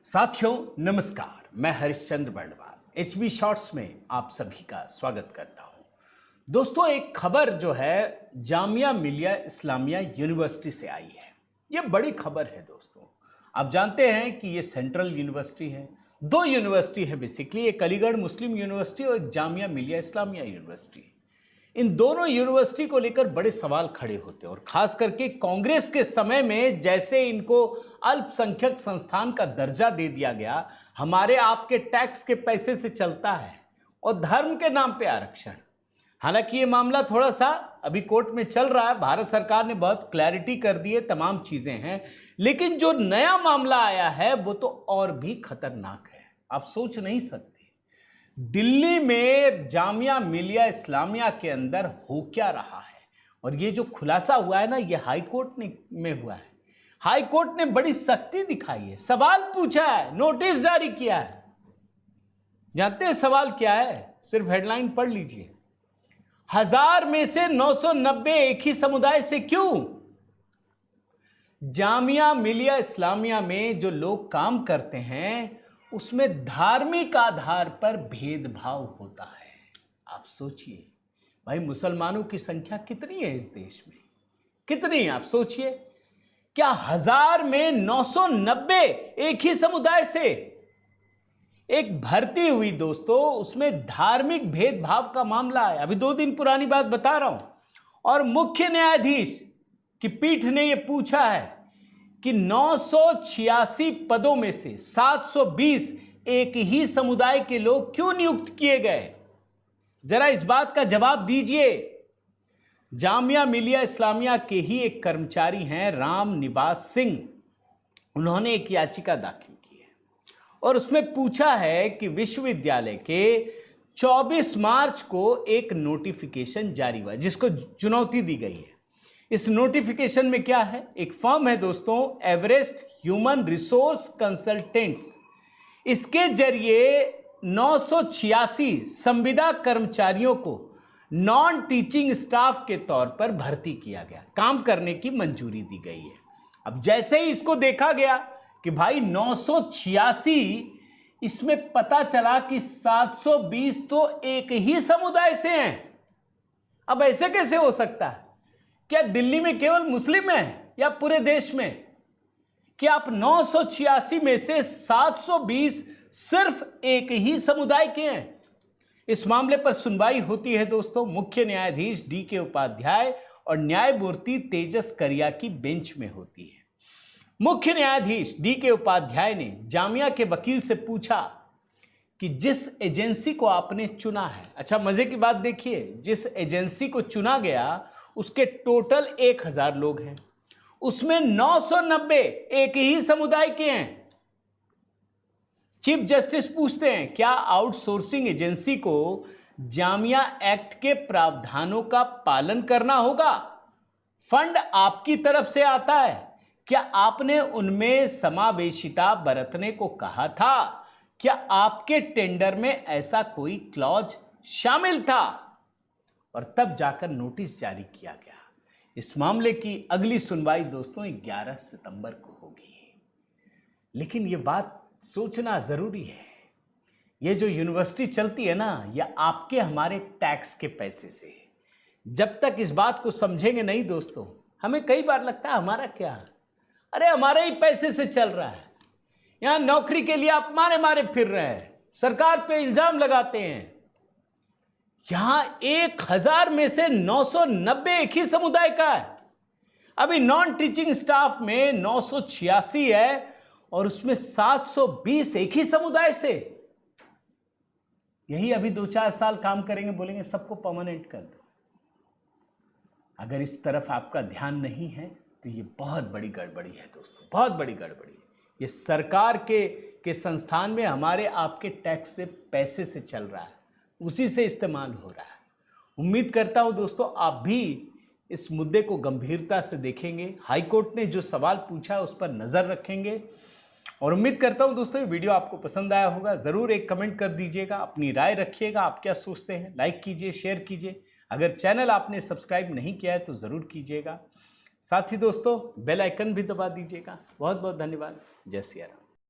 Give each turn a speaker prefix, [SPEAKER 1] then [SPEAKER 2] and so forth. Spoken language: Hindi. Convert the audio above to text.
[SPEAKER 1] साथियों नमस्कार, मैं हरिश्चंद्र बर्णवाल एचबी शॉर्ट्स में आप सभी का स्वागत करता हूं। दोस्तों, एक खबर जो है जामिया मिलिया इस्लामिया यूनिवर्सिटी से आई है। ये बड़ी खबर है दोस्तों। आप जानते हैं कि ये सेंट्रल यूनिवर्सिटी है। दो यूनिवर्सिटी है बेसिकली, एक अलीगढ़ मुस्लिम यूनिवर्सिटी और एक जामिया मिलिया इस्लामिया यूनिवर्सिटी। इन दोनों यूनिवर्सिटी को लेकर बड़े सवाल खड़े होते हैं और खास करके कांग्रेस के समय में जैसे इनको अल्पसंख्यक संस्थान का दर्जा दे दिया गया, हमारे आपके टैक्स के पैसे से चलता है और धर्म के नाम पे आरक्षण। हालांकि ये मामला थोड़ा सा अभी कोर्ट में चल रहा है, भारत सरकार ने बहुत क्लैरिटी कर दी है, तमाम चीजें हैं, लेकिन जो नया मामला आया है वो तो और भी खतरनाक है। आप सोच नहीं सकते दिल्ली में जामिया मिलिया इस्लामिया के अंदर हो क्या रहा है। और ये जो खुलासा हुआ है ना, ये हाई कोर्ट में हुआ है। हाई कोर्ट ने बड़ी सख्ती दिखाई है, सवाल पूछा है, नोटिस जारी किया है। जानते हैं सवाल क्या है? सिर्फ हेडलाइन पढ़ लीजिए। 1000 में से 990 एक ही समुदाय से क्यों? जामिया मिलिया इस्लामिया में जो लोग काम करते हैं उसमें धार्मिक आधार पर भेदभाव होता है। आप सोचिए भाई, मुसलमानों की संख्या कितनी है इस देश में? कितनी? आप सोचिए, क्या 1000 में 990 एक ही समुदाय से? एक भर्ती हुई दोस्तों, उसमें धार्मिक भेदभाव का मामला है। अभी 2 दिन पुरानी बात बता रहा हूं। और मुख्य न्यायाधीश की पीठ ने यह पूछा है कि 986 पदों में से 720 एक ही समुदाय के लोग क्यों नियुक्त किए गए? जरा इस बात का जवाब दीजिए। जामिया मिलिया इस्लामिया के ही एक कर्मचारी हैं राम निवास सिंह। उन्होंने एक याचिका दाखिल की है और उसमें पूछा है कि विश्वविद्यालय के 24 मार्च को एक नोटिफिकेशन जारी हुआ जिसको चुनौती दी गई है। इस नोटिफिकेशन में क्या है? एक फर्म है दोस्तों, एवरेस्ट ह्यूमन रिसोर्स कंसल्टेंट्स। इसके जरिए 986 संविदा कर्मचारियों को नॉन टीचिंग स्टाफ के तौर पर भर्ती किया गया, काम करने की मंजूरी दी गई है। अब जैसे ही इसको देखा गया कि भाई 986, इसमें पता चला कि 720 तो एक ही समुदाय से हैं। अब ऐसे कैसे हो सकता है? क्या दिल्ली में केवल मुस्लिम है या पूरे देश में? कि आप 986 में से 720 सिर्फ एक ही समुदाय के हैं? इस मामले पर सुनवाई होती है दोस्तों मुख्य न्यायाधीश DK उपाध्याय और न्यायमूर्ति तेजस करिया की बेंच में होती है। मुख्य न्यायाधीश DK उपाध्याय ने जामिया के वकील से पूछा कि जिस एजेंसी को आपने चुना है, अच्छा मजे की बात देखिए, जिस एजेंसी को चुना गया उसके टोटल 1000 लोग हैं, उसमें 990 एक ही समुदाय के हैं। चीफ जस्टिस पूछते हैं, क्या आउटसोर्सिंग एजेंसी को जामिया एक्ट के प्रावधानों का पालन करना होगा? फंड आपकी तरफ से आता है, क्या आपने उनमें समावेशिता बरतने को कहा था? क्या आपके टेंडर में ऐसा कोई क्लॉज शामिल था? और तब जाकर नोटिस जारी किया गया। इस मामले की अगली सुनवाई दोस्तों 11 सितंबर को होगी। लेकिन यह बात सोचना जरूरी है, ये जो यूनिवर्सिटी चलती है ना, यह आपके हमारे टैक्स के पैसे से। जब तक इस बात को समझेंगे नहीं दोस्तों, हमें कई बार लगता है हमारा क्या, अरे हमारे ही पैसे से चल रहा है। यहां नौकरी के लिए आप मारे मारे फिर रहे हैं, सरकार पे इल्जाम लगाते हैं। यहां 1000 में से 990 एक ही समुदाय का है। अभी नॉन टीचिंग स्टाफ में 986 है और उसमें 720 एक ही समुदाय से। यही अभी 2-4 साल काम करेंगे, बोलेंगे सबको परमानेंट कर दो। अगर इस तरफ आपका ध्यान नहीं है तो ये बहुत बड़ी गड़बड़ी है दोस्तों, बहुत बड़ी गड़बड़ी है। ये सरकार के संस्थान में हमारे आपके टैक्स से पैसे से चल रहा है, उसी से इस्तेमाल हो रहा है। उम्मीद करता हूं दोस्तों आप भी इस मुद्दे को गंभीरता से देखेंगे, हाई कोर्ट ने जो सवाल पूछा उस पर नज़र रखेंगे। और उम्मीद करता हूं दोस्तों ये वीडियो आपको पसंद आया होगा। ज़रूर एक कमेंट कर दीजिएगा, अपनी राय रखिएगा, आप क्या सोचते हैं। लाइक कीजिए, शेयर कीजिए। अगर चैनल आपने सब्सक्राइब नहीं किया है तो ज़रूर कीजिएगा। साथ ही दोस्तों बेल आइकन भी दबा दीजिएगा। बहुत बहुत धन्यवाद। जय सिया राम।